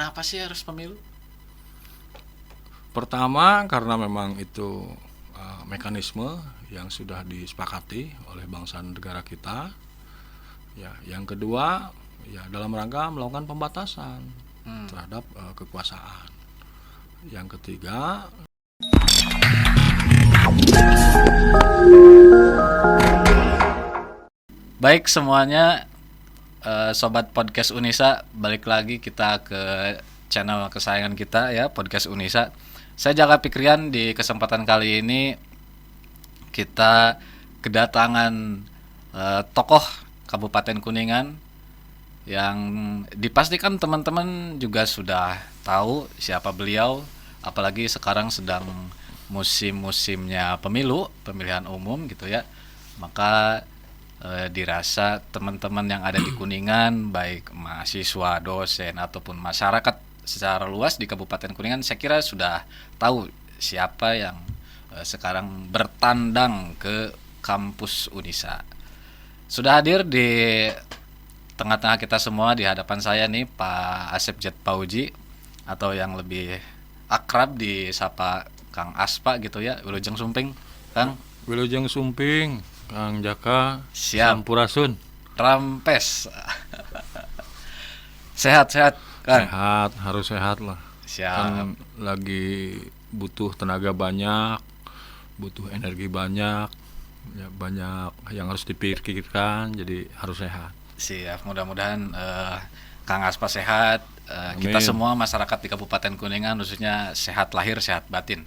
Kenapa sih harus pemilu? Pertama karena memang itu mekanisme yang sudah disepakati oleh bangsa dan negara kita. Ya, yang kedua ya dalam rangka melakukan pembatasan terhadap kekuasaan. Yang ketiga, Baik semuanya, sobat podcast Unisa, balik lagi kita ke channel kesayangan kita ya, podcast Unisa. Saya Jaka Pikrian. Di kesempatan kali ini kita kedatangan tokoh Kabupaten Kuningan yang dipastikan teman-teman juga sudah tahu siapa beliau, apalagi sekarang sedang musim-musimnya pemilu, pemilihan umum gitu ya. Maka dirasa teman-teman yang ada di Kuningan, baik mahasiswa, dosen ataupun masyarakat secara luas di Kabupaten Kuningan, saya kira sudah tahu siapa yang sekarang bertandang ke kampus Unisa. Sudah hadir di tengah-tengah kita semua, di hadapan saya nih Pak Asep Jet Pauji, atau yang lebih akrab disapa Kang Aspa gitu ya, Wilujeng Sumping. Kang, Wilujeng Sumping, Kang Jaka, siap. Sampurasun. Rampes. Sehat-sehat Kang. Sehat, harus sehat lah. Siap. Kan lagi butuh tenaga banyak, butuh energi banyak, ya banyak yang harus dipikirkan, jadi harus sehat. Siap. Mudah-mudahan Kang Aspa sehat. Kita Amin. semua masyarakat di Kabupaten Kuningan khususnya sehat lahir, sehat batin.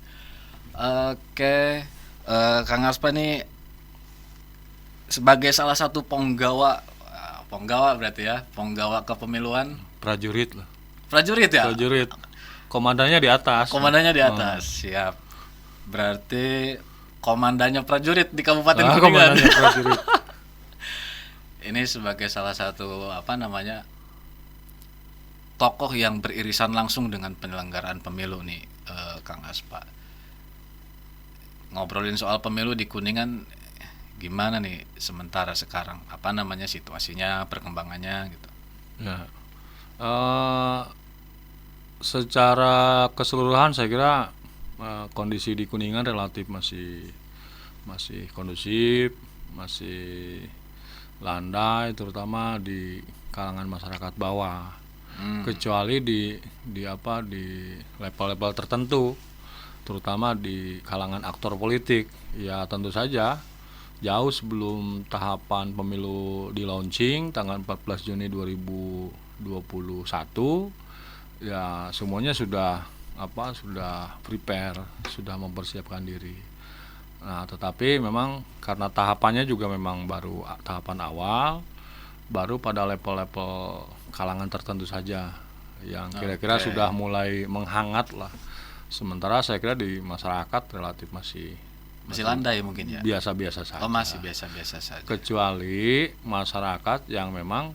Oke, Kang Aspa nih sebagai salah satu penggawa, berarti ya, penggawa kepemiluan, Prajurit lah. prajurit ya. Prajurit. Komandannya di atas. Komandannya di atas. Siap. Berarti komandannya prajurit di Kabupaten Kuningan. Komandannya prajurit. Ini sebagai salah satu tokoh yang beririsan langsung dengan penyelenggaraan pemilu nih, Kang Aspa. Ngobrolin soal pemilu di Kuningan gimana nih sementara sekarang? Situasinya, perkembangannya gitu. Ya. Secara keseluruhan saya kira kondisi di Kuningan relatif masih kondusif, masih landai, terutama di kalangan masyarakat bawah. Kecuali di level-level tertentu, terutama di kalangan aktor politik. Ya tentu saja jauh sebelum tahapan pemilu di launching tanggal 14 Juni 2021, ya semuanya sudah prepare, sudah mempersiapkan diri. Nah, tetapi memang karena tahapannya juga memang baru tahapan awal, baru pada level-level kalangan tertentu saja yang kira-kira sudah mulai menghangat lah. Sementara saya kira di masyarakat relatif masih landai mungkin ya. biasa-biasa saja. Oh, masih biasa-biasa saja. Kecuali masyarakat yang memang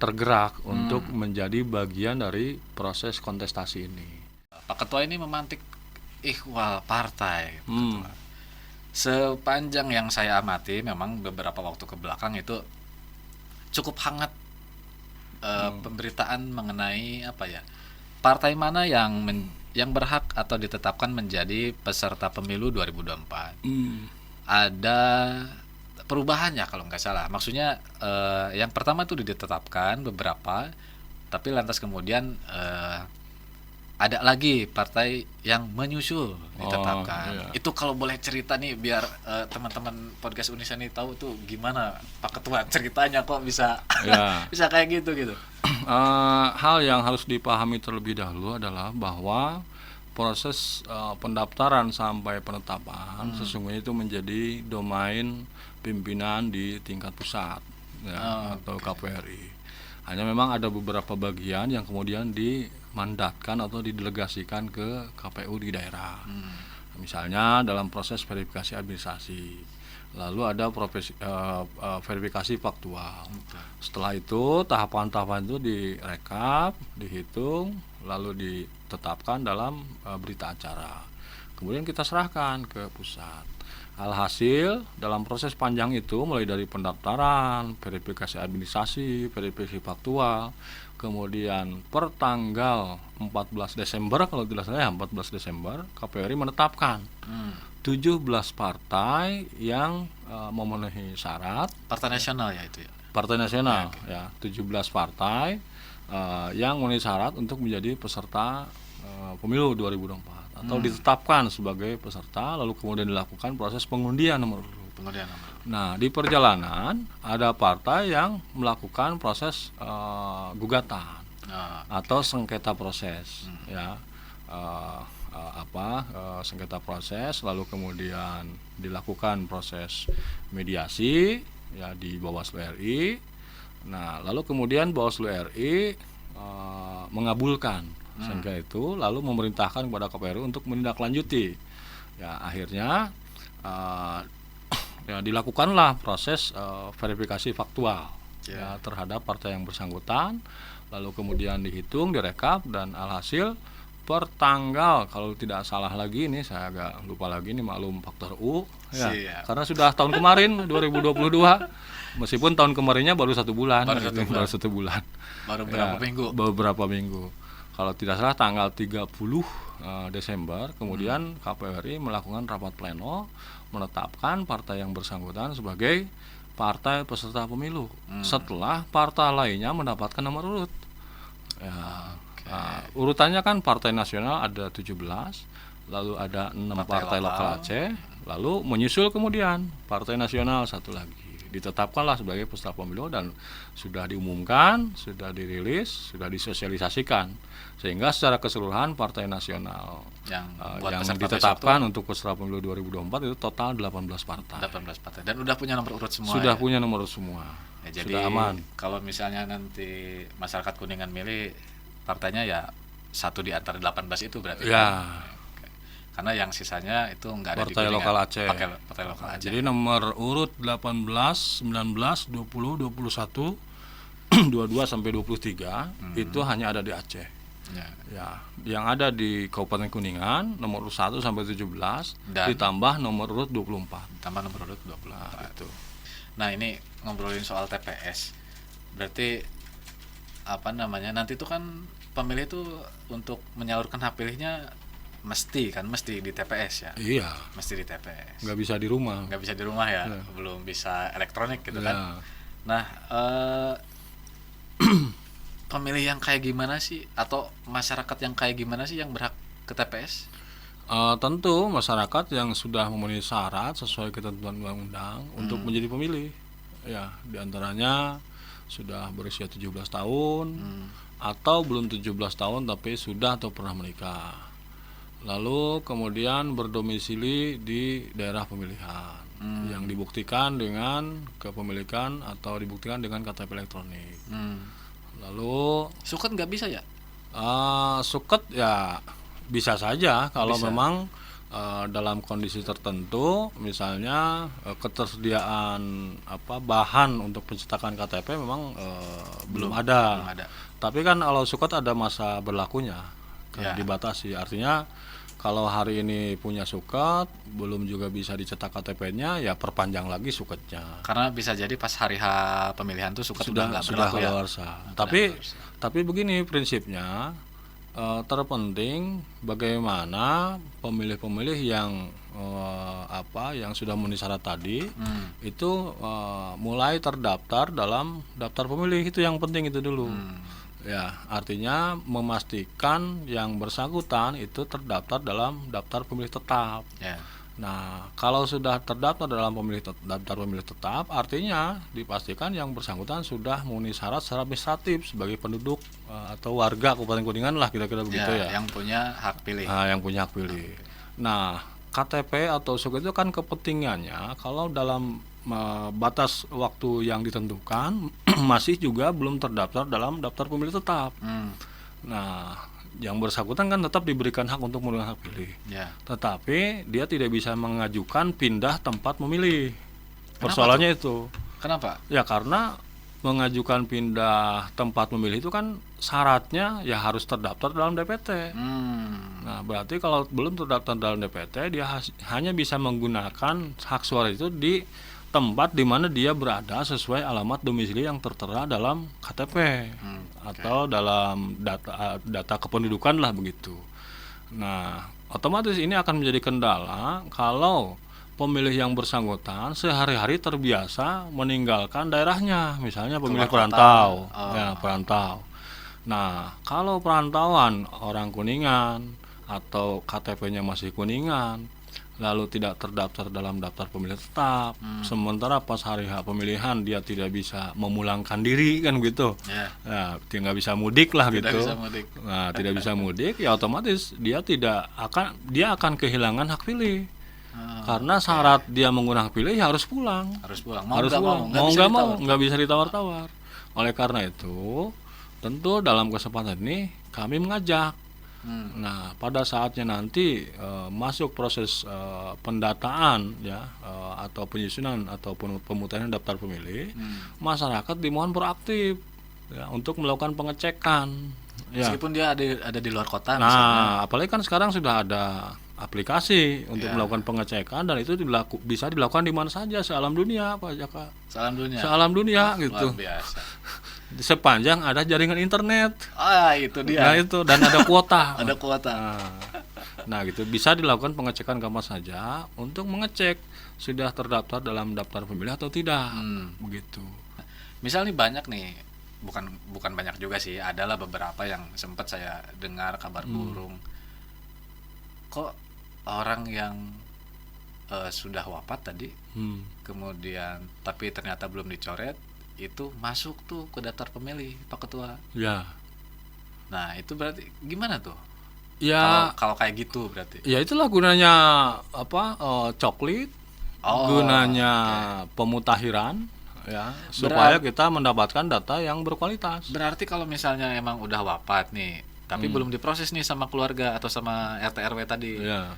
tergerak untuk menjadi bagian dari proses kontestasi ini. Pak Ketua ini memantik ikhwal partai. Sepanjang yang saya amati, memang beberapa waktu ke belakang itu cukup hangat pemberitaan mengenai partai mana yang berhak atau ditetapkan menjadi peserta pemilu 2024. Ada perubahannya kalau nggak salah. Maksudnya yang pertama itu ditetapkan beberapa, tapi lantas kemudian ada lagi partai yang menyusul ditetapkan. Iya. Itu kalau boleh cerita nih biar teman-teman podcast Unisa nih tahu tuh gimana Pak Ketua ceritanya kok bisa Ya. bisa kayak gitu. Hal yang harus dipahami terlebih dahulu adalah bahwa proses pendaftaran sampai penetapan sesungguhnya itu menjadi domain pimpinan di tingkat pusat atau KPRI. Hanya memang ada beberapa bagian yang kemudian dimandatkan atau didelegasikan ke KPU di daerah. Misalnya dalam proses verifikasi administrasi. Lalu ada verifikasi faktual. Setelah itu tahapan-tahapan itu direkap, dihitung, lalu ditetapkan dalam berita acara. Kemudian kita serahkan ke pusat. Alhasil dalam proses panjang itu mulai dari pendaftaran, verifikasi administrasi, verifikasi faktual, kemudian per tanggal 14 Desember kalau tidak salah ya 14 Desember KPRI menetapkan 17 partai yang memenuhi syarat. Partai nasional ya itu ya. Partai nasional ya 17 partai yang memenuhi syarat untuk menjadi peserta pemilu 2024 atau ditetapkan sebagai peserta, lalu kemudian dilakukan proses pengundian nomor urut. Nah, di perjalanan ada partai yang melakukan proses gugatan atau sengketa proses ya. Sengketa proses, lalu kemudian dilakukan proses mediasi ya di Bawaslu RI. Nah, lalu kemudian Bawaslu RI mengabulkan sengketa itu, lalu memerintahkan kepada KPRI untuk menindaklanjuti. Ya, akhirnya ya dilakukanlah proses verifikasi faktual ya terhadap partai yang bersangkutan, lalu kemudian dihitung, direkap, dan alhasil per tanggal, kalau tidak salah lagi ini saya agak lupa lagi ini, maklum faktor U ya, karena sudah tahun kemarin 2022 meskipun tahun kemarinnya baru 1 bulan, baru beberapa minggu. Kalau tidak salah tanggal 30 Desember kemudian KPRI melakukan rapat pleno menetapkan partai yang bersangkutan sebagai partai peserta pemilu setelah partai lainnya mendapatkan nomor urut ya. Urutannya kan partai nasional ada 17, lalu ada 6 partai lokal Aceh, lalu menyusul kemudian partai nasional satu lagi, ditetapkanlah sebagai peserta pemilu dan sudah diumumkan, sudah dirilis, sudah disosialisasikan, sehingga secara keseluruhan partai nasional yang ditetapkan untuk peserta pemilu 2024 itu total 18 partai. 18 partai dan udah punya nomor urut semua. Sudah punya nomor urut semua. Ya, jadi sudah aman. Kalau misalnya nanti masyarakat Kuningan milih partainya ya satu di antara 18 itu berarti ya. Karena yang sisanya itu enggak ada partai di lokal Aceh. Partai lokal Aceh. Jadi nomor urut 18, 19, 20, 21, 22 sampai 23 itu hanya ada di Aceh. Ya, yang ada di Kabupaten Kuningan nomor urut 1 sampai 17 dan ditambah nomor urut 24. Tambah nomor urut 24. Itu. Nah, ini ngobrolin soal TPS. Berarti nanti itu kan pemilih itu untuk menyalurkan hak pilihnya mesti di TPS ya. Iya. Mesti di TPS. Nggak bisa di rumah. Nggak bisa di rumah ya. Belum bisa elektronik gitu kan. Nah, pemilih yang kayak gimana sih atau masyarakat yang kayak gimana sih yang berhak ke TPS? Tentu masyarakat yang sudah memenuhi syarat sesuai ketentuan undang-undang untuk menjadi pemilih. Ya, diantaranya sudah berusia 17 tahun atau belum 17 tahun tapi sudah atau pernah menikah, lalu kemudian berdomisili di daerah pemilihan yang dibuktikan dengan kepemilikan atau dibuktikan dengan KTP elektronik. Lalu suket nggak bisa ya? Suket ya bisa saja kalau memang dalam kondisi tertentu, misalnya ketersediaan bahan untuk pencetakan KTP memang belum ada. Tapi kan kalau suket ada masa berlakunya, dibatasi. Artinya kalau hari ini punya suket belum juga bisa dicetak KTP-nya, ya perpanjang lagi suketnya. Karena bisa jadi pas hari H pemilihan tuh suket sudah nggak berlaku ya. Tapi begini prinsipnya. Terpenting bagaimana pemilih-pemilih yang yang sudah memenuhi syarat tadi itu mulai terdaftar dalam daftar pemilih, itu yang penting itu dulu. Ya, artinya memastikan yang bersangkutan itu terdaftar dalam daftar pemilih tetap. Nah, kalau sudah terdaftar dalam daftar pemilih tetap, artinya dipastikan yang bersangkutan sudah memenuhi syarat secara administratif sebagai penduduk atau warga Kabupaten Kuningan lah, kira-kira begitu ya. Yang punya hak pilih. Yang punya hak pilih. Nah, KTP atau suket itu kan kepentingannya kalau dalam batas waktu yang ditentukan masih juga belum terdaftar dalam daftar pemilih tetap. Nah, yang bersangkutan kan tetap diberikan hak untuk menggunakan hak pilih, tetapi dia tidak bisa mengajukan pindah tempat memilih. Persoalannya itu. Kenapa? Ya karena mengajukan pindah tempat memilih itu kan syaratnya ya harus terdaftar dalam DPT. Nah, berarti kalau belum terdaftar dalam DPT dia hanya bisa menggunakan hak suara itu di tempat di mana dia berada sesuai alamat domisili yang tertera dalam KTP atau dalam data kependudukan lah begitu. Nah, otomatis ini akan menjadi kendala kalau pemilih yang bersangkutan sehari-hari terbiasa meninggalkan daerahnya, misalnya pemilih perantau, ya perantau. Nah, kalau perantauan orang Kuningan atau KTP-nya masih Kuningan, lalu tidak terdaftar dalam daftar pemilih tetap, sementara pas hari H pemilihan dia tidak bisa memulangkan diri kan gitu, nah, tidak bisa mudik lah Tidak gitu. bisa mudik. Nah, tidak bisa mudik, ya otomatis dia akan kehilangan hak pilih. Karena syarat dia menggunakan hak pilih ya harus pulang. Harus pulang. Harus pulang. Mau nggak mau, nggak bisa ditawar-tawar. Oleh karena itu, tentu dalam kesempatan ini kami mengajak. Nah, pada saatnya nanti masuk proses pendataan ya atau penyusunan ataupun pemutahiran daftar pemilih, masyarakat dimohon proaktif ya untuk melakukan pengecekan. Ya. Meskipun dia ada di luar kota misalnya. Nah, apalagi kan sekarang sudah ada aplikasi untuk melakukan pengecekan dan itu bisa dilakukan di mana saja sealam dunia, Pak Jaka. Salam dunia. Sealam dunia gitu. Luar biasa. Sepanjang ada jaringan internet. Itu dia. Nah, itu dan ada kuota. Ada kuota. Nah, gitu bisa dilakukan pengecekan kapan saja untuk mengecek sudah terdaftar dalam daftar pemilih atau tidak. Begitu. Misal nih banyak nih, bukan banyak juga sih, adalah beberapa yang sempat saya dengar kabar burung. Kok orang yang sudah wafat tadi, kemudian tapi ternyata belum dicoret, itu masuk tuh ke daftar pemilih, Pak Ketua. Ya. Nah, itu berarti gimana tuh? Ya, Kalau kayak gitu berarti. ya itulah gunanya coklit, gunanya pemutahiran ya, supaya kita mendapatkan data yang berkualitas. Berarti kalau misalnya emang udah wafat nih, tapi belum diproses nih sama keluarga atau sama RT RW tadi. Ya.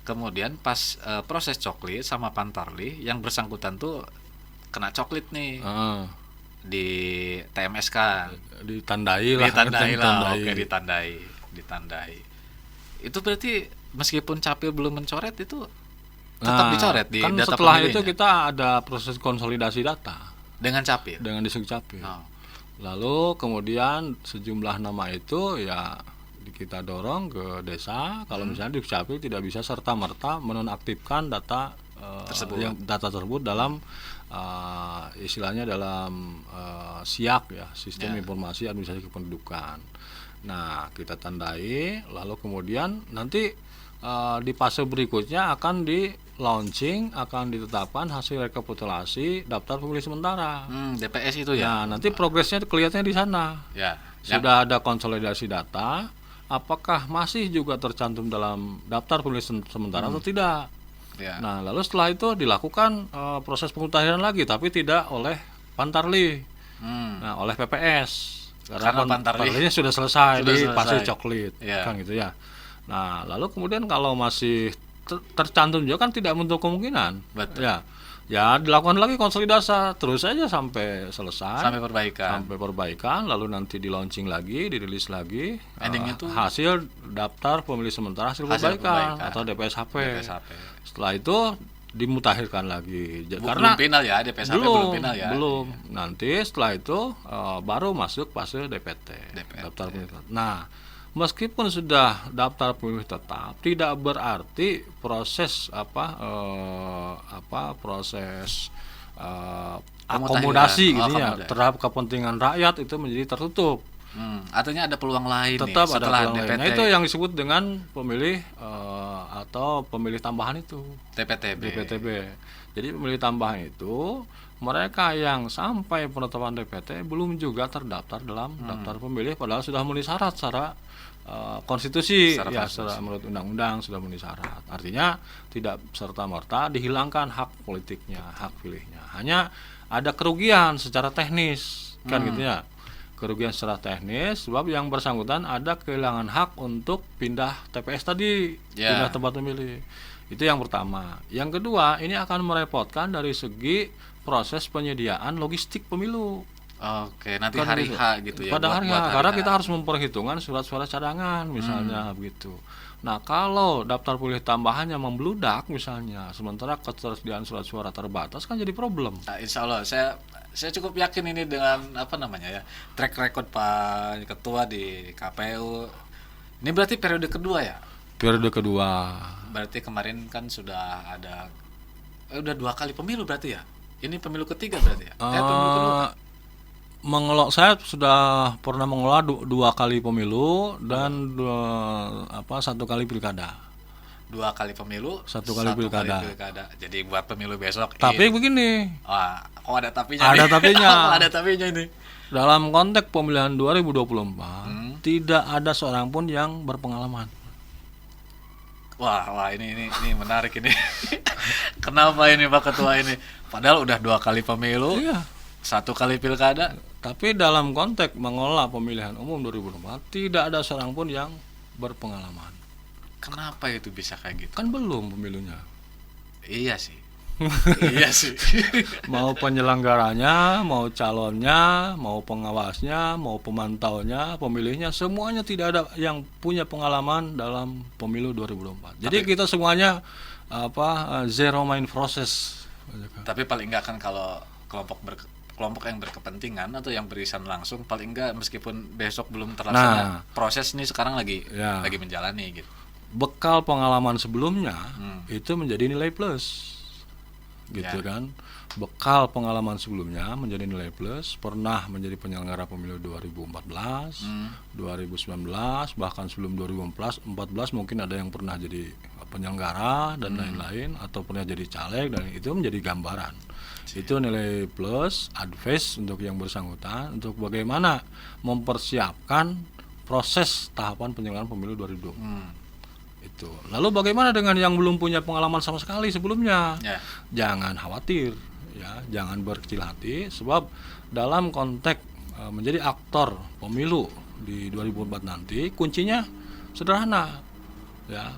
Kemudian pas proses coklit sama pantarli, yang bersangkutan tuh kena coklit nih. Di TMSK. Ditandai lah. Oke, ditandai. Itu berarti meskipun capil belum mencoret itu tetap dicoret di kan data setelah pemilihnya? itu kita ada proses konsolidasi data Dengan capil. dengan Disdukcapil. Lalu kemudian sejumlah nama itu ya kita dorong ke desa. Kalau misalnya Disdukcapil tidak bisa serta merta menonaktifkan data tersebut dalam istilahnya dalam SIAK ya, Sistem Informasi Administrasi Kependudukan. Nah, kita tandai, lalu kemudian nanti di fase berikutnya akan di launching, akan ditetapkan hasil rekapitulasi daftar pemilih sementara. DPS itu ya. Nah, nanti progresnya kelihatannya di sana. Ya. Sudah ada konsolidasi data, apakah masih juga tercantum dalam daftar pemilih sementara atau tidak? Ya. Nah, lalu setelah itu dilakukan proses pemutahiran lagi, tapi tidak oleh Pantarli, nah oleh PPS. Karena Pantarlinya sudah selesai di fase coklit, kan gitu ya. Nah, lalu kemudian kalau masih tercantum juga kan tidak menutup kemungkinan. Betul. Ya dilakukan lagi konsolidasi terus saja sampai selesai. Sampai perbaikan. Lalu nanti di launching lagi, dirilis lagi. Endingnya tuh hasil daftar pemilih sementara hasil perbaikan atau DPSHP. Setelah itu dimutakhirkan lagi. Karena belum final ya, DPSHP belum final ya. Belum. Nanti setelah itu baru masuk fase DPT. Daftar pemilih tetap. Nah, meskipun sudah daftar pemilih tetap, tidak berarti proses proses akomodasi gitu ya terhadap kepentingan rakyat itu menjadi tertutup. Artinya ada peluang lain tetap nih setelah ada peluang DPT. Lain. Nah, itu yang disebut dengan pemilih atau pemilih tambahan itu. DPTB. Jadi pemilih tambahan itu mereka yang sampai penetapan DPT belum juga terdaftar dalam daftar pemilih padahal sudah memenuhi syarat secara konstitusi, secara menurut undang-undang sudah memenuhi syarat. Artinya tidak serta-merta dihilangkan hak politiknya, hak pilihnya. Hanya ada kerugian secara teknis, kan gitu ya. Kerugian secara teknis sebab yang bersangkutan ada kehilangan hak untuk pindah TPS tadi, pindah tempat memilih. Itu yang pertama. Yang kedua, ini akan merepotkan dari segi proses penyediaan logistik pemilu. Oke, nanti Kan hari gitu. H gitu ya, Pada hari buat H, hari karena H. kita harus memperhitungkan surat suara cadangan misalnya begitu. Nah, kalau daftar pemilih tambahannya membludak misalnya, sementara ketersediaan surat suara terbatas kan jadi problem. Nah, insya Allah saya cukup yakin ini dengan apa namanya ya, track record Pak Ketua di KPU. Ini berarti periode kedua ya? Periode kedua. Berarti kemarin kan sudah ada udah 2 kali pemilu berarti ya? Ini pemilu ketiga berarti ya? Pemilu kedua. Eh saya sudah pernah mengelola 2 kali pemilu dan 1 kali pilkada. 2 kali pemilu, 1 kali pilkada. Jadi buat pemilu besok. Tapi begini, Wah, kok ada tapinya ada nih? tapinya. Oh, ada tapinya ini. Dalam konteks pemilihan 2024 tidak ada seorang pun yang berpengalaman. Wah, ini menarik ini. Kenapa ini Pak Ketua ini? Padahal udah 2 kali pemilu, Iya. 1 kali pilkada. Tapi dalam konteks mengelola pemilihan umum 2024 tidak ada seorang pun yang berpengalaman. Kenapa itu bisa kayak gitu? Kan belum pemilunya. Iya sih. Iya sih. Mau penyelenggaranya, mau calonnya, mau pengawasnya, mau pemantaunya, pemilihnya, semuanya tidak ada yang punya pengalaman dalam pemilu 2024. Jadi kita semuanya zero mind process. Tapi paling enggak kan kalau kelompok yang berkepentingan atau yang beririsan langsung, paling enggak meskipun besok belum terlaksana, proses ini sekarang lagi menjalani gitu. Bekal pengalaman sebelumnya itu menjadi nilai plus. Gitu kan. Bekal pengalaman sebelumnya menjadi nilai plus, pernah menjadi penyelenggara pemilu 2014, 2019, bahkan sebelum 2014 mungkin ada yang pernah jadi penyelenggara dan lain-lain, atau pernah jadi caleg, dan itu menjadi gambaran. Itu nilai plus, advice untuk yang bersangkutan untuk bagaimana mempersiapkan proses tahapan penyelenggaraan pemilu 2024. Itu. Lalu bagaimana dengan yang belum punya pengalaman sama sekali sebelumnya? Jangan khawatir, ya, jangan berkecil hati, sebab dalam konteks menjadi aktor pemilu di 2024 nanti kuncinya sederhana, ya,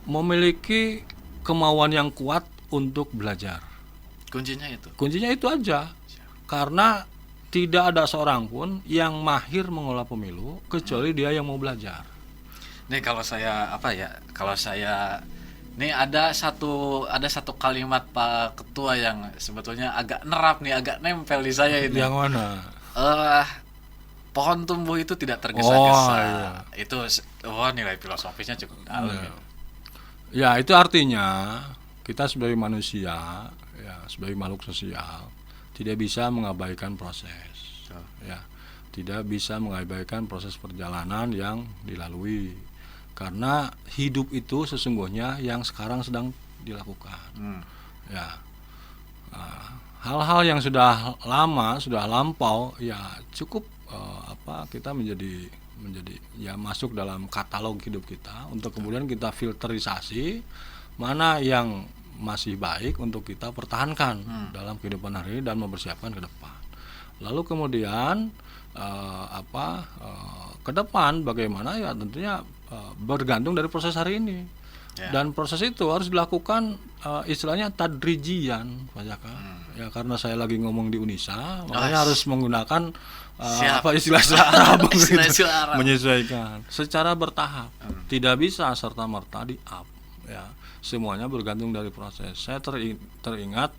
memiliki kemauan yang kuat untuk belajar. Kuncinya itu aja. Karena tidak ada seorang pun yang mahir mengelola pemilu kecuali dia yang mau belajar. Nih kalau saya nih ada satu kalimat Pak Ketua yang sebetulnya agak nerap nih, agak nempel di saya ini. Yang mana? Pohon tumbuh itu tidak tergesa-gesa. Iya. Itu nilai filosofisnya cukup dalam. Ya, itu artinya kita sebagai manusia, ya, sebagai makhluk sosial tidak bisa mengabaikan proses. Ya, tidak bisa mengabaikan proses perjalanan yang dilalui. Karena hidup itu sesungguhnya yang sekarang sedang dilakukan. Ya, hal-hal yang sudah lama, sudah lampau, ya cukup kita menjadi ya masuk dalam katalog hidup kita untuk kemudian kita filterisasi mana yang masih baik untuk kita pertahankan dalam kehidupan hari ini dan mempersiapkan ke depan. Lalu kemudian ke depan bagaimana, ya tentunya bergantung dari proses hari ini. Dan proses itu harus dilakukan istilahnya tadrijian, Pak Jaka. Ya, karena saya lagi ngomong di Unisa, makanya harus menggunakan istilah Arab menyesuaikan secara bertahap. Tidak bisa serta merta di up, ya. Semuanya bergantung dari proses. Saya teringat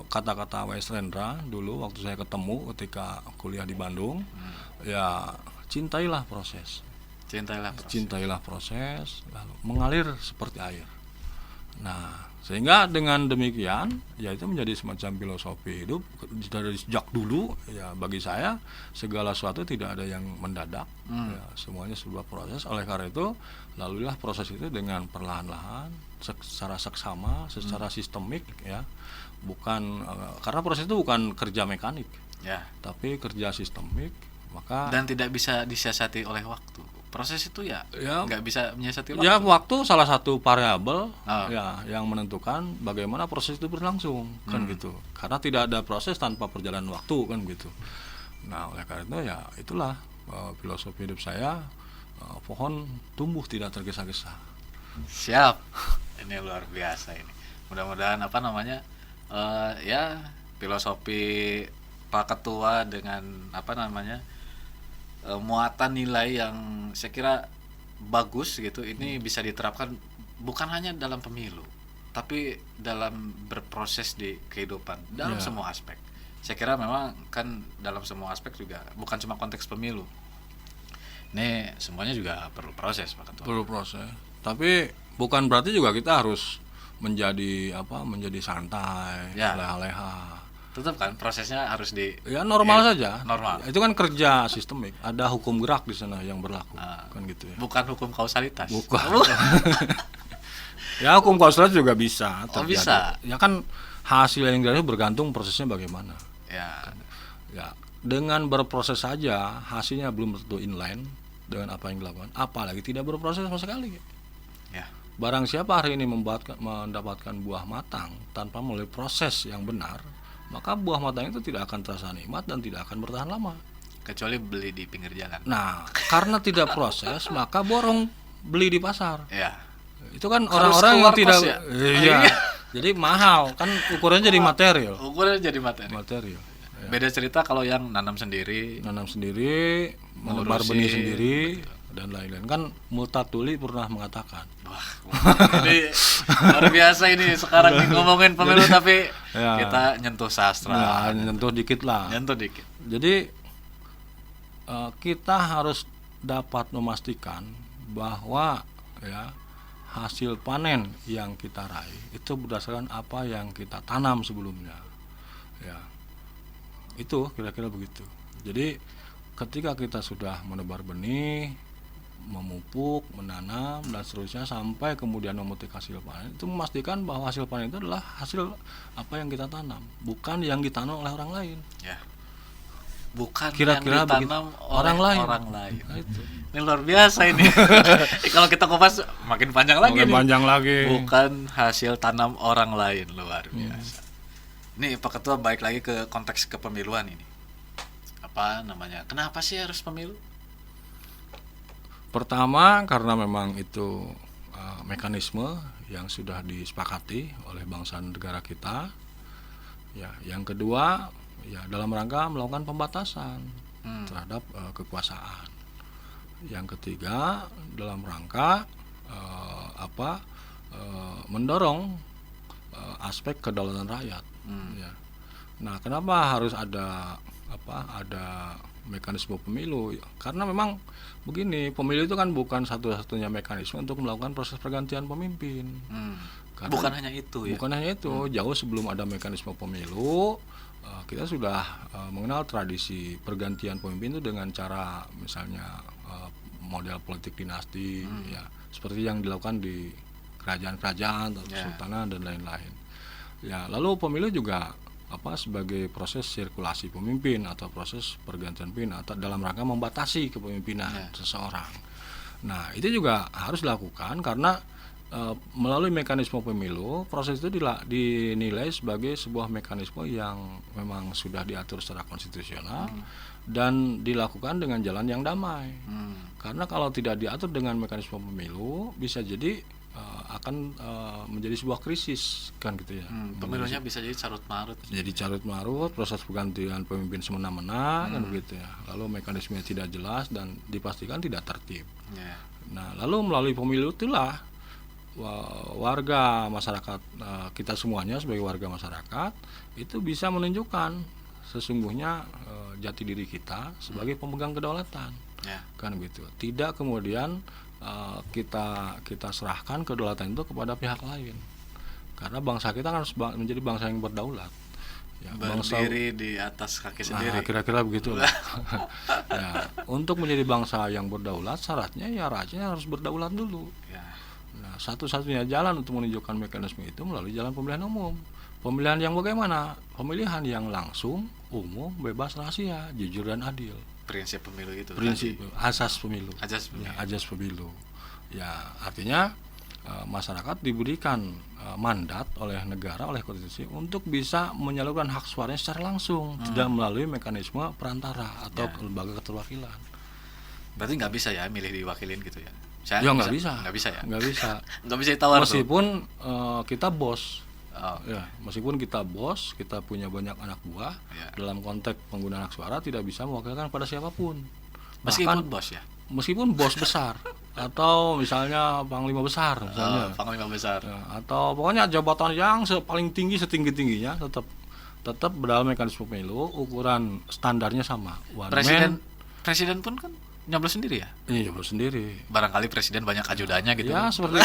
kata-kata W.S. Rendra dulu waktu saya ketemu ketika kuliah di Bandung. Ya, cintailah proses, lalu mengalir seperti air. Nah, sehingga dengan demikian, ya itu menjadi semacam filosofi hidup dari sejak dulu. Ya, bagi saya segala sesuatu tidak ada yang mendadak, ya, semuanya sebuah proses. Oleh karena itu, lalulah proses itu dengan perlahan-lahan, secara seksama, secara sistemik, ya, bukan karena proses itu bukan kerja mekanik, ya, tapi kerja sistemik. Dan tidak bisa disiasati oleh waktu. Proses itu ya nggak bisa menyiasati waktu. Ya, waktu salah satu variabel ya yang menentukan bagaimana proses itu berlangsung, kan gitu. Karena tidak ada proses tanpa perjalanan waktu, kan gitu. Nah, oleh karena itu ya itulah filosofi hidup saya, pohon tumbuh tidak tergesa-gesa. Siap. Ini luar biasa ini. Mudah-mudahan ya filosofi Pak Ketua dengan apa namanya muatan nilai yang saya kira bagus gitu. Ini bisa diterapkan bukan hanya dalam pemilu, tapi dalam berproses di kehidupan dalam semua aspek. Saya kira memang kan dalam semua aspek juga, bukan cuma konteks pemilu. Ini semuanya juga perlu proses, Pak Ketua. Perlu proses. Tapi bukan berarti juga kita harus menjadi santai, Ya. leha-leha. Tetap kan prosesnya harus Ya normal saja. normal. Itu kan kerja sistemik. Ada hukum gerak di sana yang berlaku, kan gitu ya. Bukan hukum kausalitas. Bukan. Ya hukum kausalitas juga bisa terjadi. Bisa. Ya kan hasil yang diraih bergantung prosesnya bagaimana. Ya. Ya dengan berproses saja hasilnya belum tentu inline dengan apa yang dilakukan. Apalagi tidak berproses sama sekali. Ya. Barang siapa hari ini mendapatkan buah matang tanpa melalui proses yang benar, maka buah matang itu tidak akan terasa nikmat dan tidak akan bertahan lama. Kecuali beli di pinggir jalan. Nah, karena tidak proses, maka borong beli di pasar. Ya. Itu kan Harus orang-orang yang keluar tidak, kos ya? iya. Jadi mahal, kan ukurannya jadi material. Ukurannya jadi materi. Material. Ya. Beda cerita kalau yang nanam sendiri. Nanam sendiri, menebar Ngurusin. benih sendiri, dan lain-lain. Kan Multatuli pernah mengatakan. Wah, ini luar biasa ini sekarang nih ngomongin pemilu tapi Ya. kita nyentuh sastra. Nah, nyentuh dikit lah. Nyentuh dikit. Jadi kita harus dapat memastikan bahwa ya hasil panen yang kita raih itu berdasarkan apa yang kita tanam sebelumnya. Ya. Itu kira-kira begitu. Jadi ketika kita sudah menebar benih, memupuk, menanam dan seterusnya sampai kemudian memetik hasil panen, itu memastikan bahwa hasil panen itu adalah hasil apa yang kita tanam, bukan yang ditanam oleh orang lain. Ya. Bukan Kira-kira yang ditanam begitu. oleh orang lain. Nah, itu. Ini luar biasa ini. Kalau kita kupas makin panjang lagi Makin nih. panjang lagi. Bukan hasil tanam orang lain, luar biasa. Nih Pak Ketua balik lagi ke konteks kepemiluan ini. Apa namanya? Kenapa sih harus pemilu? Pertama karena memang itu mekanisme yang sudah disepakati oleh bangsa dan negara kita. Ya, yang kedua ya dalam rangka melakukan pembatasan terhadap kekuasaan. Yang ketiga dalam rangka mendorong aspek kedaulatan rakyat. Ya. Nah, kenapa harus ada mekanisme pemilu? Karena memang begini, pemilu itu kan bukan satu-satunya mekanisme untuk melakukan proses pergantian pemimpin. Karena Bukan hanya itu ya. bukan hanya itu, jauh sebelum ada mekanisme pemilu, kita sudah mengenal tradisi pergantian pemimpin itu dengan cara misalnya model politik dinasti, ya seperti yang dilakukan di kerajaan-kerajaan atau kesultanan dan lain-lain. Ya, lalu pemilu juga sebagai proses sirkulasi pemimpin atau proses pergantian pemimpin atau dalam rangka membatasi kepemimpinan seseorang. Nah, itu juga harus dilakukan karena melalui mekanisme pemilu, proses itu dinilai sebagai sebuah mekanisme yang memang sudah diatur secara konstitusional dan dilakukan dengan jalan yang damai. Karena kalau tidak diatur dengan mekanisme pemilu, bisa jadi akan menjadi sebuah krisis, kan gitu ya. Pemilunya bisa jadi carut marut. Jadi carut marut, proses pergantian pemimpin semena-mena, kan begitu ya. Lalu mekanismenya tidak jelas dan dipastikan tidak tertib. Nah, lalu melalui pemilu itulah warga masyarakat kita semuanya sebagai warga masyarakat itu bisa menunjukkan sesungguhnya jati diri kita sebagai pemegang kedaulatan, kan begitu. Tidak kemudian kita serahkan kedaulatan itu kepada pihak lain, karena bangsa kita harus menjadi bangsa yang berdaulat. Ya, berdiri di atas kaki sendiri. Nah, kira-kira begitulah. Ya, untuk menjadi bangsa yang berdaulat syaratnya ya rakyatnya harus berdaulat dulu. Nah, satu-satunya jalan untuk menunjukkan mekanisme itu melalui jalan pemilihan umum. Pemilihan yang bagaimana? Pemilihan yang langsung, umum, bebas, rahasia, jujur dan adil. Prinsip pemilu itu. Prinsip asas pemilu. Asas pemilu. Ya, asas pemilu. Ya, artinya masyarakat diberikan mandat oleh negara, oleh konstitusi untuk bisa menyalurkan hak suaranya secara langsung, tidak melalui mekanisme perantara atau lembaga keterwakilan. Berarti nggak bisa ya milih diwakilin gitu ya? Ya nggak bisa. Nggak bisa ya? Nggak bisa. Nggak bisa ditawar. Meskipun kita bos, Oh, Ya, meskipun kita bos, kita punya banyak anak buah, ya. dalam konteks penggunaan hak suara tidak bisa mewakilkan pada siapapun. Meskipun Bahkan bos ya. meskipun bos besar atau misalnya panglima besar misalnya, Panglima besar. ya, atau pokoknya jabatan yang paling tinggi setinggi-tingginya tetap dalam mekanisme pemilu ukuran standarnya sama. One man, Presiden pun kan nyoblos sendiri ya. iya nyoblos sendiri. Barangkali presiden banyak ajudannya gitu. Ya seperti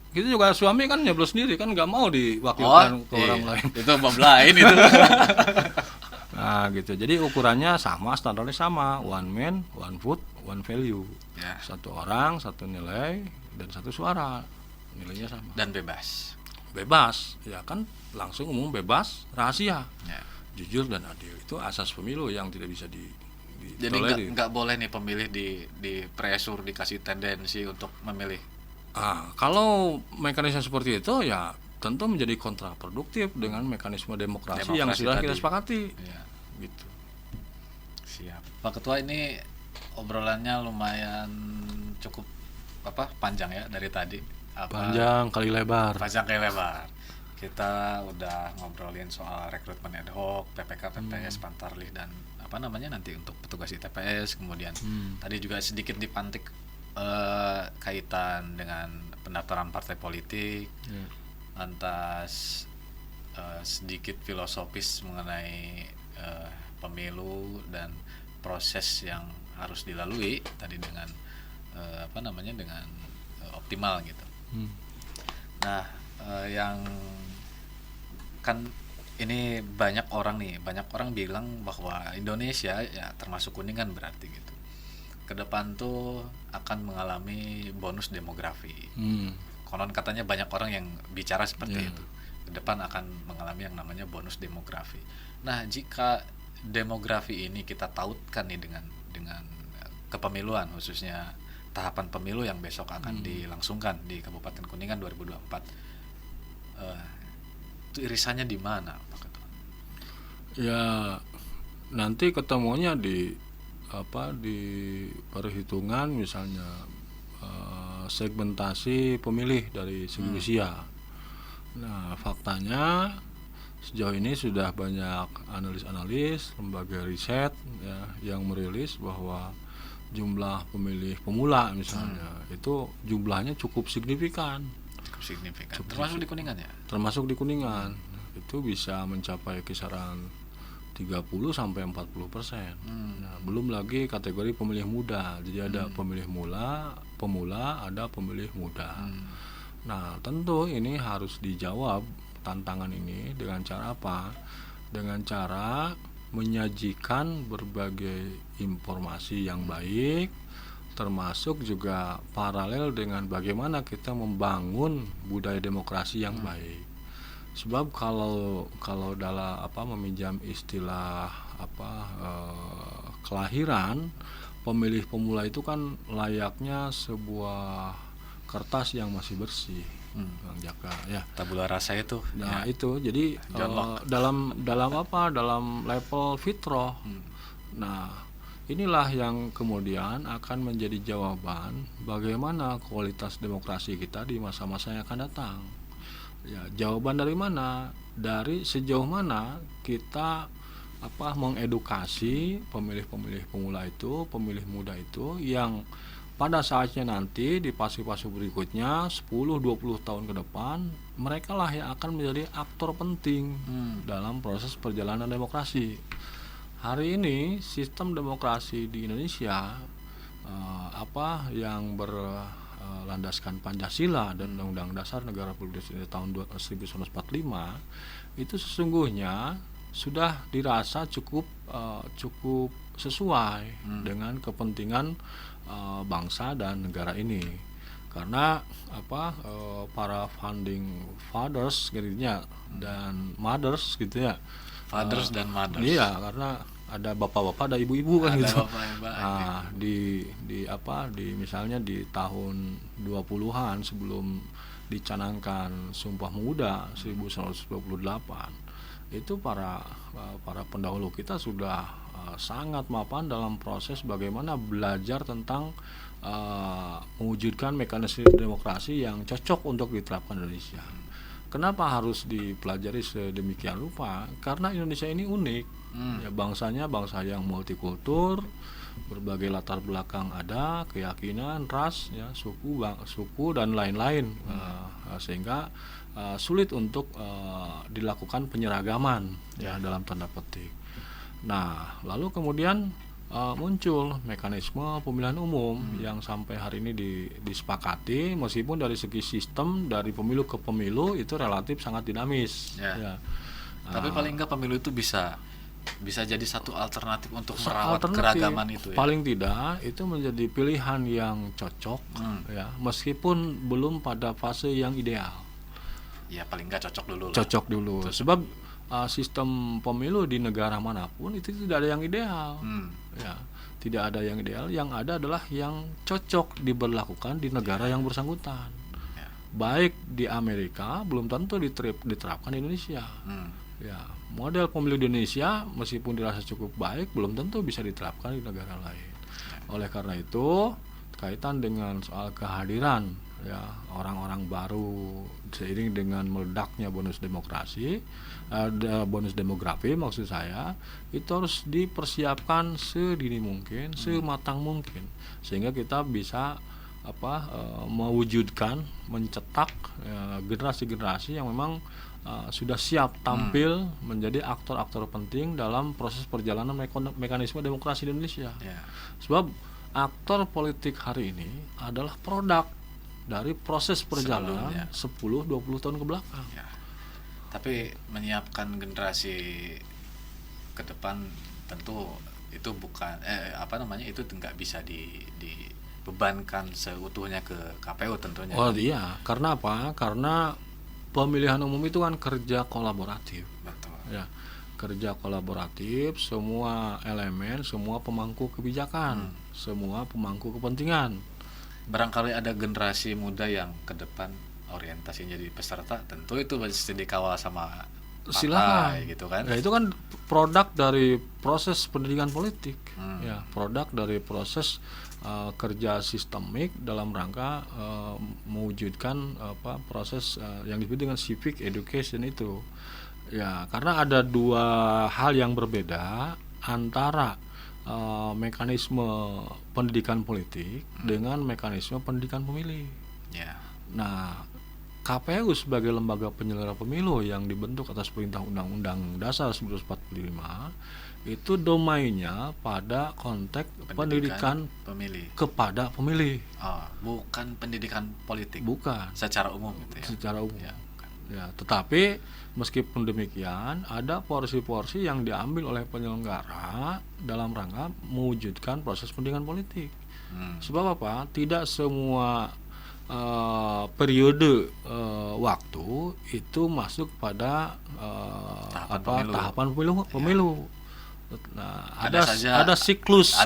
kita juga suami kan nyoblos sendiri kan nggak mau Oh, diwakilkan ke orang iya. lain. Itu bab lain itu. Nah gitu. Jadi ukurannya sama, standarnya sama. One man, one vote, one value. Ya. Satu orang, satu nilai, dan satu suara. Nilainya sama. Dan bebas. Bebas, ya kan langsung umum bebas, rahasia, Ya. jujur dan adil. Itu asas pemilu yang tidak bisa Jadi ditolerir. nggak boleh nih pemilih di pressure, dikasih tendensi untuk memilih. Kalau mekanisme seperti itu ya tentu menjadi kontraproduktif dengan mekanisme demokrasi yang Demokrasi sudah tadi. kita sepakati. Ya. Gitu. Siap. Pak Ketua, ini obrolannya lumayan cukup panjang ya dari tadi. Panjang kali lebar. Panjang kayak lebar. Kita udah ngobrolin soal rekrutmen ad hoc, PPK, PPS, Pantarlih, dan nanti untuk petugas ITPS. Kemudian tadi juga sedikit dipantik kaitan dengan pendaftaran partai politik. Lantas sedikit filosofis mengenai pemilu dan proses yang harus dilalui tadi dengan dengan optimal gitu. Nah, yang kan ini banyak orang bilang bahwa Indonesia ya termasuk Kuningan berarti gitu. Ke depan tuh akan mengalami bonus demografi. Konon katanya banyak orang yang bicara seperti itu. Ke depan akan mengalami yang namanya bonus demografi. Nah, jika demografi ini kita tautkan nih dengan kepemiluan, khususnya tahapan pemilu yang besok akan dilangsungkan di Kabupaten Kuningan 2024, itu irisannya di mana, Pak Ketua? Ya nanti ketemunya di perhitungan misalnya segmentasi pemilih dari segi usia. Nah faktanya sejauh ini sudah banyak analis-analis lembaga riset ya yang merilis bahwa jumlah pemilih pemula misalnya itu jumlahnya cukup signifikan. Termasuk di Kuningan ya? Termasuk di Kuningan itu bisa mencapai kisaran 30-40%. Nah, belum lagi kategori pemilih muda. Jadi ada pemilih pemula, ada pemilih muda. Nah, tentu ini harus dijawab tantangan ini dengan cara apa? Dengan cara menyajikan berbagai informasi yang baik, termasuk juga paralel dengan bagaimana kita membangun budaya demokrasi yang baik. Sebab kalau dalam meminjam istilah kelahiran, pemilih pemula itu kan layaknya sebuah kertas yang masih bersih, Bang Jaka ya. Tabula rasa itu. Nah itu jadi dalam level fitrah. Nah inilah yang kemudian akan menjadi jawaban bagaimana kualitas demokrasi kita di masa-masa yang akan datang. Ya, jawaban dari mana? Dari sejauh mana kita mengedukasi pemilih-pemilih pemula itu, pemilih muda itu yang pada saatnya nanti di fase-fase berikutnya 10-20 tahun ke depan mereka lah yang akan menjadi aktor penting dalam proses perjalanan demokrasi. Hari ini sistem demokrasi di Indonesia yang berlandaskan Pancasila dan Undang-Undang Dasar Negara Republik Indonesia tahun 1945 itu sesungguhnya sudah dirasa cukup sesuai dengan kepentingan bangsa dan negara ini. Karena para founding fathers dan mothers gitu ya. Fathers dan mothers. Iya, karena ada bapak-bapak, ada ibu-ibu kan gitu. Nah, di misalnya di tahun 20-an sebelum dicanangkan Sumpah Pemuda 1928 itu para pendahulu kita sudah sangat mapan dalam proses bagaimana belajar tentang mewujudkan mekanisme demokrasi yang cocok untuk diterapkan Indonesia. Kenapa harus dipelajari sedemikian rupa? Karena Indonesia ini unik. Ya, bangsanya bangsa yang multikultur, berbagai latar belakang ada, keyakinan, ras, ya, suku dan lain-lain. Sehingga sulit untuk dilakukan penyeragaman, ya, dalam tanda petik. Nah, lalu kemudian muncul mekanisme pemilihan umum yang sampai hari ini disepakati, meskipun dari segi sistem dari pemilu ke pemilu itu relatif sangat dinamis. Ya. Tapi paling enggak pemilu itu bisa jadi satu alternatif untuk merawat keragaman itu, ya. Paling tidak itu menjadi pilihan yang cocok, ya, meskipun belum pada fase yang ideal. Ya, paling enggak cocok dulu. Cocok dulu. Sebab sistem pemilu di negara manapun itu tidak ada yang ideal. Ya, tidak ada yang ideal. Yang ada adalah yang cocok diberlakukan di negara yang bersangkutan. Ya. Baik di Amerika belum tentu diterapkan di Indonesia. Ya, model pemilu di Indonesia meskipun dirasa cukup baik belum tentu bisa diterapkan di negara lain. Oleh karena itu, kaitan dengan soal kehadiran, ya, orang-orang baru seiring dengan meledaknya bonus demografi maksud saya, itu harus dipersiapkan sedini mungkin, sematang mungkin, sehingga kita bisa mewujudkan, mencetak generasi-generasi yang memang sudah siap tampil menjadi aktor-aktor penting dalam proses perjalanan mekanisme demokrasi di Indonesia. Sebab aktor politik hari ini adalah produk dari proses perjalanan 10-20 tahun ke belakang. Ya. Tapi menyiapkan generasi ke depan tentu itu bukan itu nggak bisa dibebankan seutuhnya ke KPU tentunya. Oh iya, karena apa? Karena pemilihan umum itu kan kerja kolaboratif. Betul. Ya, kerja kolaboratif, semua elemen, semua pemangku kebijakan, semua pemangku kepentingan. Barangkali ada generasi muda yang ke depan orientasinya jadi peserta, tentu itu mesti dikawal sama partai gitu kan. Ya, itu kan produk dari proses pendidikan politik. Ya, produk dari proses kerja sistemik dalam rangka mewujudkan proses yang disebut dengan civic education itu. Ya, karena ada dua hal yang berbeda antara mekanisme pendidikan politik dengan mekanisme pendidikan pemilih. Ya. Nah, KPU sebagai lembaga penyelenggara pemilu yang dibentuk atas perintah Undang-Undang Dasar 1945 itu domainnya pada konteks pendidikan pemilih kepada pemilih. Bukan pendidikan politik. Bukan. Secara umum gitu ya. Secara umum. Ya, tetapi meskipun demikian ada porsi-porsi yang diambil oleh penyelenggara dalam rangka mewujudkan proses pendidikan politik. Sebab apa? Tidak semua periode waktu itu masuk pada tahapan pemilu. Nah, ada siklus.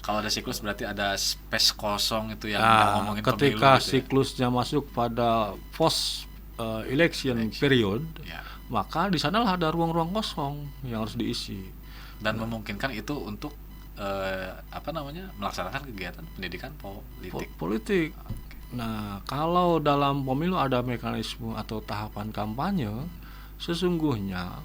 Kalau ada siklus berarti ada space kosong itu yang ngomongin ketika pemilu, siklusnya masuk pada post election period, maka di sanalah ada ruang-ruang kosong yang harus diisi dan memungkinkan itu untuk melaksanakan kegiatan pendidikan politik. Nah, kalau dalam pemilu ada mekanisme atau tahapan kampanye, sesungguhnya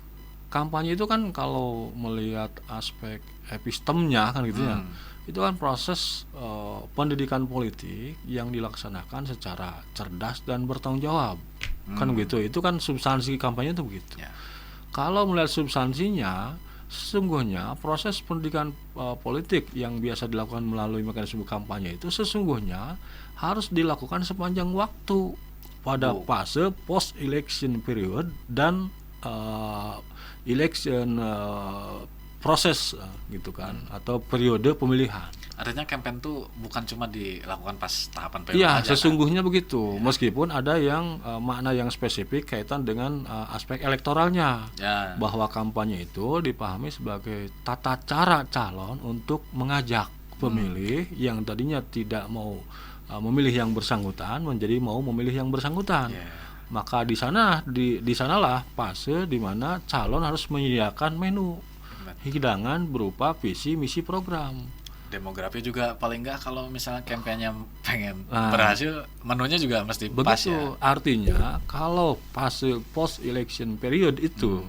kampanye itu kan kalau melihat aspek epistemnya kan gitu ya, itu kan proses pendidikan politik yang dilaksanakan secara cerdas dan bertanggung jawab, kan begitu. Itu kan substansi kampanye itu begitu. Kalau melihat substansinya, sesungguhnya proses pendidikan politik yang biasa dilakukan melalui mekanisme kampanye itu sesungguhnya harus dilakukan sepanjang waktu pada fase post election period dan election proses gitu kan, atau periode pemilihan. Artinya campaign tuh bukan cuma dilakukan pas tahapan pemilu aja. Iya, sesungguhnya kan? Begitu. Ya. Meskipun ada yang makna yang spesifik kaitan dengan aspek elektoralnya. Ya. Bahwa kampanye itu dipahami sebagai tata cara calon untuk mengajak pemilih yang tadinya tidak mau memilih yang bersangkutan menjadi mau memilih yang bersangkutan. Ya. Maka di sanalah fase di mana calon harus menyediakan menu hidangan berupa visi misi program. Demografi juga paling nggak kalau misalnya kampanye pengen Nah, berhasil, menunya juga mesti pas begitu. ya. Artinya kalau fase post election period itu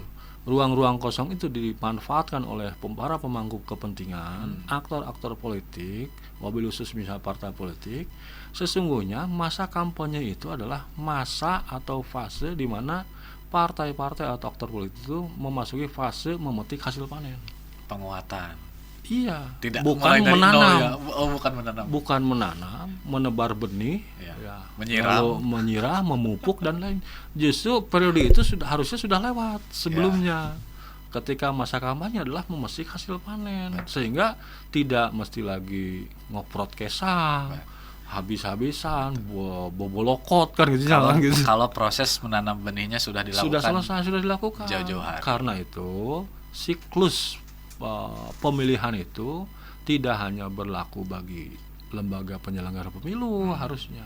ruang-ruang kosong itu dimanfaatkan oleh para pemangku kepentingan, aktor-aktor politik, mobil khusus misalnya partai politik. Sesungguhnya masa kampanye itu adalah masa atau fase di mana partai-partai atau aktor politik itu memasuki fase memetik hasil panen. Penguatan. Iya, Tidak bukan mulai dari nol menanam, ya. Oh, bukan menanam. bukan menanam, menebar benih, Ya. ya, Menyiram. lalu menyiram, memupuk dan lain. Justru periode itu harusnya sudah lewat sebelumnya. Ketika masa kampanye adalah memetik hasil panen, sehingga tidak mesti lagi ngoprot kesang, habis-habisan, bobolokot kan gitu, Kalau, jangan gitu. kalau proses menanam benihnya sudah dilakukan Sudah selesai, sudah dilakukan. jauh-jauh hari. Karena itu siklus pemilihan itu tidak hanya berlaku bagi lembaga penyelenggara pemilu harusnya,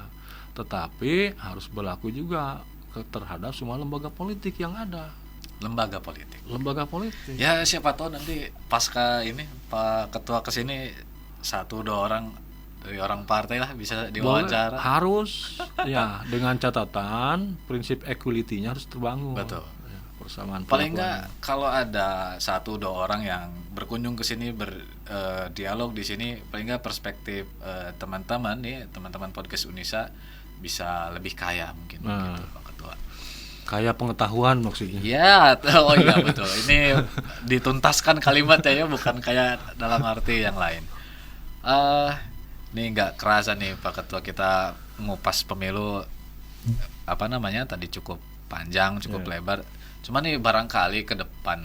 tetapi harus berlaku juga terhadap semua lembaga politik yang ada. Lembaga politik. Lembaga politik. Ya siapa tahu nanti pasca ini Pak Ketua kesini 1-2 orang dari orang partai lah bisa Boleh, diwawancara. harus ya dengan catatan prinsip equality-nya harus terbangun. Betul. Ya, persamaan Paling perlakuan. enggak kalau ada 1-2 orang yang berkunjung ke sini berdialog di sini, paling enggak perspektif teman-teman nih, teman-teman podcast Unisa bisa lebih kaya mungkin Nah. gitu Pak Ketua. Kayak pengetahuan maksudnya. Ya, oh iya betul. Ini dituntaskan kalimatnya ya, bukan kayak dalam arti yang lain. Ini nggak kerasa nih Pak Ketua, kita ngupas pemilu apa namanya tadi cukup panjang, cukup lebar. Cuma nih barangkali ke depan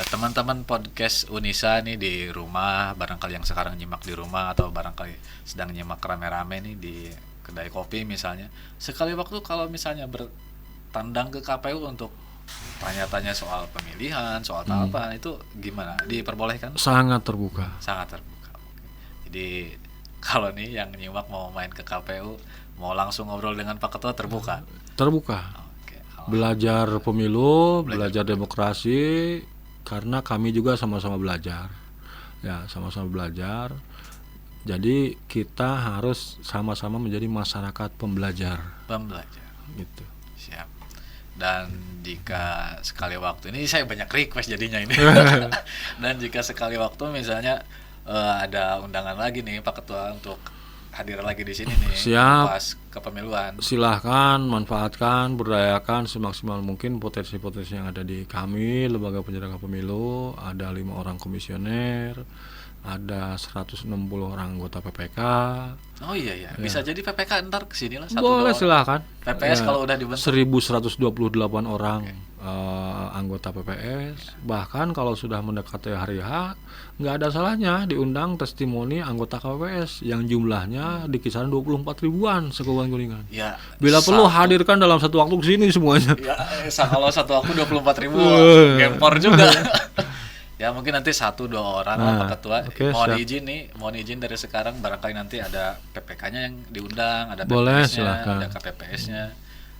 teman-teman podcast Unisa nih di rumah, barangkali yang sekarang nyimak di rumah atau barangkali sedang nyimak rame-rame nih di kedai kopi misalnya, sekali waktu kalau misalnya bertandang ke KPU untuk tanya-tanya soal pemilihan, soal tahapan, itu gimana? Diperbolehkan? Sangat terbuka. Sangat terbuka. Oke. Jadi kalau nih yang nyimak mau main ke KPU, mau langsung ngobrol dengan Pak Ketua, terbuka. Terbuka. Oke. Belajar pemilu, belajar demokrasi, karena kami juga sama-sama belajar. Ya, sama-sama belajar. Jadi kita harus sama-sama menjadi masyarakat pembelajar, Pembelajar. gitu. Siap. Dan jika sekali waktu ini saya banyak request jadinya ini. Dan jika sekali waktu misalnya ada undangan lagi nih Pak Ketua untuk hadir lagi di sini nih, Siap. pas kepemiluan. Silahkan manfaatkan, berdayakan semaksimal mungkin potensi-potensi yang ada di kami, lembaga penyelenggara pemilu. Ada 5 orang komisioner, ada 160 orang anggota PPK. Oh iya ya, bisa jadi PPK ntar kesini lah satu Boleh, dua orang. silahkan. PPS kalau udah dibentuk. 1128 orang anggota PPS. Bahkan kalau sudah mendekati hari H, nggak ada salahnya diundang testimoni anggota KPPS yang jumlahnya di kisaran 24 ribuan sekuling-kulingan. Ya, Bila perlu hadirkan dalam satu waktu kesini semuanya. ya kalau satu waktu 24.000 gempor juga. Ya mungkin nanti 1-2 orang lah Pak Ketua. oke, Mohon siap. izin nih, mohon izin dari sekarang, barangkali nanti ada PPK-nya yang diundang, ada Boleh, PPS-nya, silakan. ada KPPS-nya.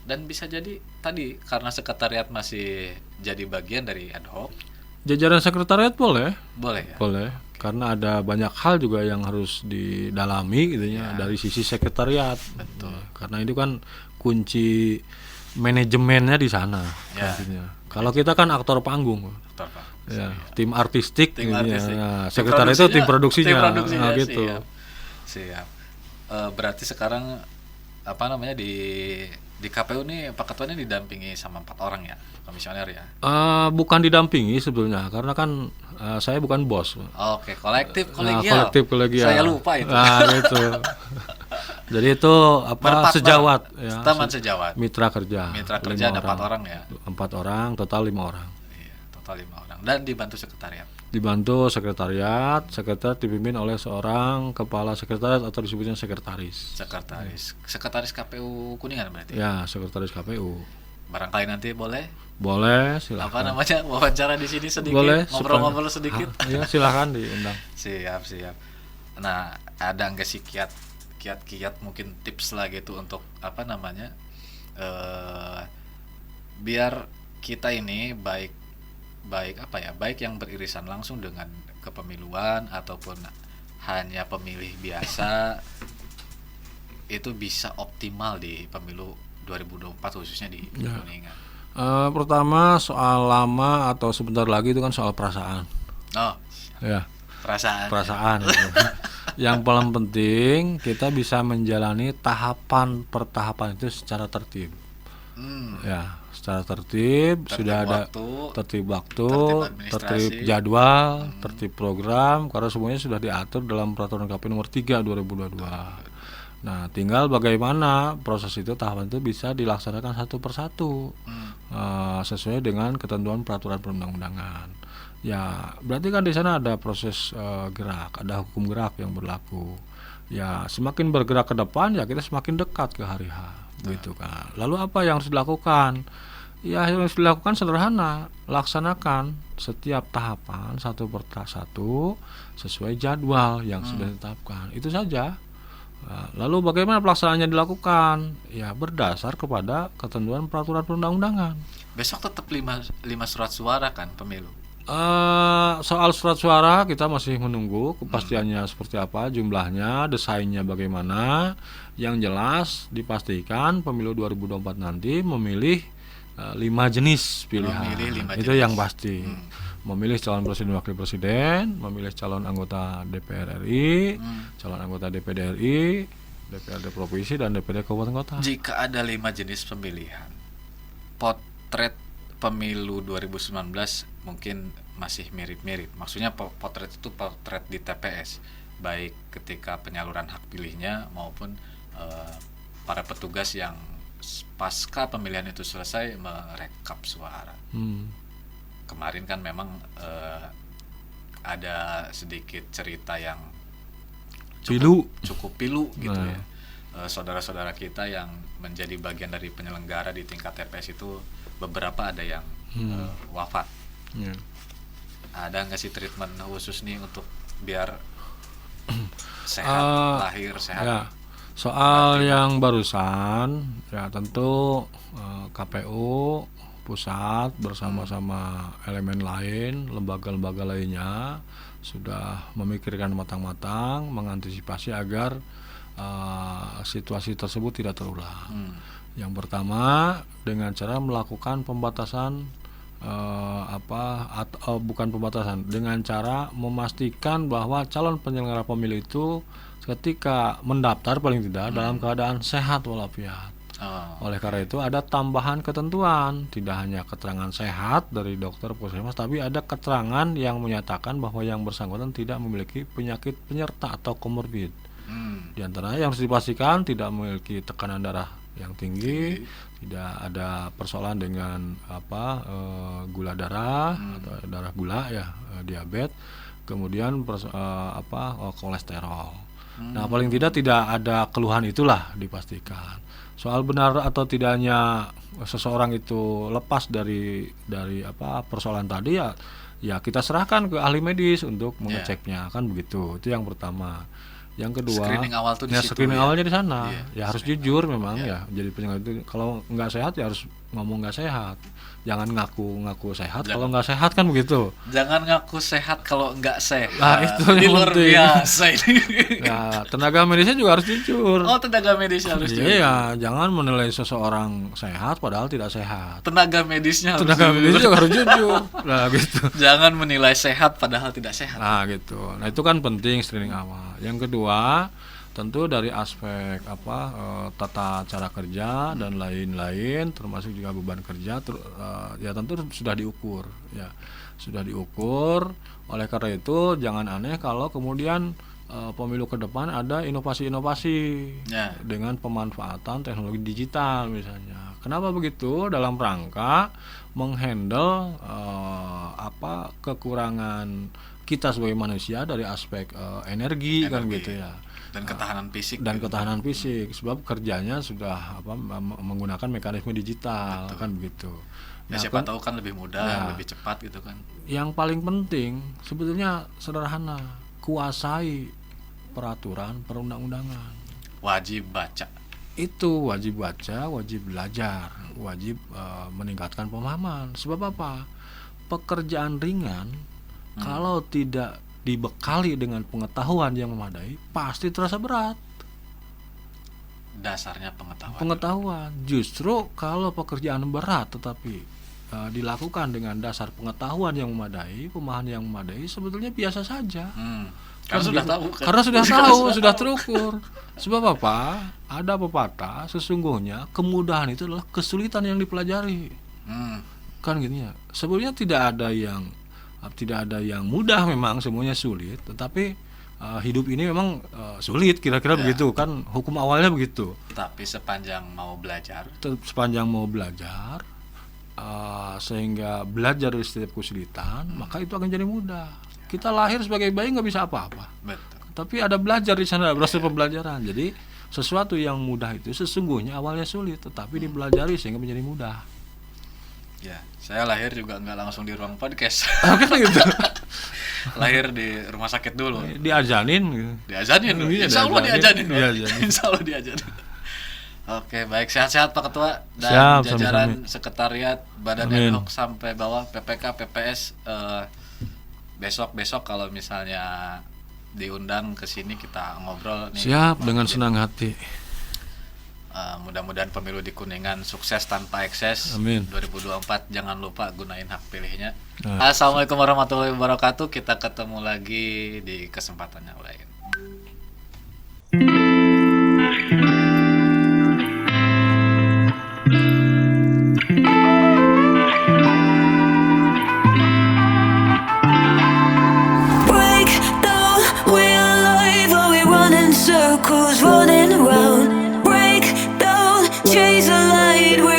Dan bisa jadi tadi karena sekretariat masih jadi bagian dari ad hoc, Jajaran sekretariat boleh, boleh ya. boleh. Karena ada banyak hal juga yang harus didalami gitu ya dari sisi sekretariat. Betul. Ya, karena itu kan kunci manajemennya di sana. Ya. Artinya. Kalau kita kan aktor panggung. Betul, Pak. Ya, tim artistik, Tim ini artistik. ya. Tim Sekretariat itu tim produksinya, tim produksinya, nah, gitu. Siap. Berarti sekarang apa namanya di KPU nih Pak Ketua ini didampingi sama 4 orang ya, komisioner ya. Bukan didampingi sebetulnya, karena kan saya bukan bos. Oke, kolektif Nah, kolegial. kolektif kolegial. Saya lupa itu. Nah, gitu. Jadi itu apa Berpartner. sejawat ya. Teman sejawat. Mitra kerja. Mitra kerja 5 ada 4 orang ya. 4 orang, total 5 orang. Iya, total 5 orang dan dibantu sekretariat. Dibantu sekretariat dipimpin oleh seorang kepala sekretariat atau disebutnya sekretaris. Sekretaris KPU Kuningan berarti. Ya, sekretaris KPU. Barangkali nanti boleh Boleh, apa silakan. namanya wawancara di sini sedikit, Boleh, ngobrol-ngobrol sedikit. Ya, silakan diundang. Siap. Nah, ada nggak sih kiat mungkin tips lah gitu untuk apa namanya biar kita ini baik yang beririsan langsung dengan kepemiluan ataupun hanya pemilih biasa itu bisa optimal di pemilu 2024 khususnya di Kuningan? Pertama soal lama atau sebentar lagi itu kan soal perasaan. Oh, Ya, perasaan. gitu. Yang paling penting kita bisa menjalani tahapan per tahapan itu secara tertib. Ya, secara tertib, sudah ada waktu, tertib waktu, tertib administrasi. tertib jadwal, tertib program, karena semuanya sudah diatur dalam Peraturan KPU nomor 3 2022. Nah, tinggal bagaimana proses itu, tahapan itu bisa dilaksanakan satu persatu sesuai dengan ketentuan peraturan perundang-undangan. Ya, berarti kan di sana ada proses gerak, ada hukum gerak yang berlaku. Ya, semakin bergerak ke depan ya kita semakin dekat ke hari H, gitu kan. Lalu apa yang harus dilakukan? Ya, yang harus dilakukan sederhana, laksanakan setiap tahapan satu per satu sesuai jadwal yang sudah ditetapkan. Itu saja. Nah, lalu bagaimana pelaksanaannya dilakukan? Ya, berdasar kepada ketentuan peraturan perundang-undangan. Besok tetap 5 surat suara kan pemilu. Soal surat suara kita masih menunggu kepastiannya seperti apa, jumlahnya, desainnya bagaimana. Yang jelas dipastikan pemilu 2024 nanti memilih 5 jenis pilihan. Itu yang pasti. Memilih calon presiden wakil presiden, memilih calon anggota DPR RI, calon anggota DPD RI, DPRD provinsi dan DPD kabupaten kota. Jika ada 5 jenis pemilihan, potret pemilu 2019 mungkin masih mirip-mirip. Maksudnya potret itu potret di TPS, baik ketika penyaluran hak pilihnya maupun para petugas yang pasca pemilihan itu selesai merekap suara. Kemarin kan memang ada sedikit cerita yang cukup pilu gitu ya. Saudara-saudara kita yang menjadi bagian dari penyelenggara di tingkat TPS itu beberapa ada yang wafat. Ada nggak sih treatment khusus nih untuk biar sehat lahir, sehat? Ya. Soal yang barusan ya tentu KPU pusat bersama-sama elemen lain, lembaga-lembaga lainnya sudah memikirkan matang-matang, mengantisipasi agar situasi tersebut tidak terulang. Yang pertama dengan cara melakukan pembatasan bukan pembatasan, dengan cara memastikan bahwa calon penyelenggara pemilu itu ketika mendaftar paling tidak dalam keadaan sehat walafiat. Oleh karena itu ada tambahan ketentuan, tidak hanya keterangan sehat dari dokter puskesmas, tapi ada keterangan yang menyatakan bahwa yang bersangkutan tidak memiliki penyakit penyerta atau komorbid. Di antara yang harus dipastikan tidak memiliki tekanan darah yang tinggi, tidak ada persoalan dengan gula darah atau darah gula ya, diabetes, kemudian kolesterol. Nah, paling tidak ada keluhan, itulah dipastikan. Soal benar atau tidaknya seseorang itu lepas dari persoalan tadi ya kita serahkan ke ahli medis untuk mengeceknya, kan begitu. Itu yang pertama. Yang kedua, screening awal tuh di situ, screening awalnya di sana. Ya harus jujur memang ya. Jadi penyelenggara itu kalau nggak sehat ya harus ngomong nggak sehat. Jangan ngaku sehat kalau nggak sehat, kan begitu. Jangan ngaku sehat kalau nggak sehat. Nah, itu ini yang luar penting. biasa ini. Nah, tenaga medisnya juga harus jujur. Oh, tenaga medis harus jujur. Iya, jangan menilai seseorang sehat padahal tidak sehat. Tenaga medisnya harus Tenaga medisnya juga harus jujur. Nah, gitu. Jangan menilai sehat padahal tidak sehat. Nah, gitu. Nah, itu kan penting screening awal. Yang kedua, tentu dari aspek tata cara kerja dan lain-lain, termasuk juga beban kerja, ya tentu sudah diukur. Oleh karena itu jangan aneh kalau kemudian pemilu ke depan ada inovasi-inovasi dengan pemanfaatan teknologi digital misalnya. Kenapa begitu? Dalam rangka menghandle kekurangan kita sebagai manusia dari aspek energi kan gitu ya. Dan ketahanan fisik. Ketahanan fisik, sebab kerjanya sudah menggunakan mekanisme digital. Betul. Kan begitu. Ya, siapa tahu kan lebih mudah, lebih cepat gitu kan. Yang paling penting sebetulnya sederhana, kuasai peraturan perundang-undangan. Wajib baca. Itu wajib baca, wajib belajar, wajib meningkatkan pemahaman. Sebab apa? Pekerjaan ringan kalau tidak dibekali dengan pengetahuan yang memadai, pasti terasa berat. Dasarnya pengetahuan. Pengetahuan. Justru kalau pekerjaan berat tetapi dilakukan dengan dasar pengetahuan yang memadai, pemahaman yang memadai, sebetulnya biasa saja. Karena sudah tahu. Karena sudah tahu, sudah terukur. Sebab apa? Ada pepatah, sesungguhnya kemudahan itu adalah kesulitan yang dipelajari. Kan gitu ya. Sebenarnya tidak ada yang mudah, memang semuanya sulit, tetapi hidup ini memang sulit, kira-kira begitu kan, hukum awalnya begitu. Tapi sepanjang mau belajar, sehingga belajar dari setiap kesulitan, maka itu akan jadi mudah. Kita lahir sebagai bayi nggak bisa apa-apa. betul. Tapi ada belajar di sana, proses pembelajaran. Jadi sesuatu yang mudah itu sesungguhnya awalnya sulit, tetapi dipelajari sehingga menjadi mudah. Ya, saya lahir juga nggak langsung di ruang podcast. Kan gitu. Lahir di rumah sakit dulu. Diajanin gitu. Diajanin. Iya, Insya Allah diajanin. Diajanin. Insya Allah diajanin. Oke, baik, sehat-sehat Pak Ketua dan Siap, jajaran sami-sami. sekretariat Badan Amin. Ad Hoc sampai bawah PPK PPS. Besok kalau misalnya diundang ke sini kita ngobrol nih. Siap, dengan senang hati. Mudah-mudahan pemilu di Kuningan sukses tanpa ekses. Amin. 2024 jangan lupa gunain hak pilihnya. Nah. Assalamualaikum warahmatullahi wabarakatuh. Kita ketemu lagi di kesempatan yang lain. Break down, we're alive, or we run in circles, running around. Break down, chase a light, we're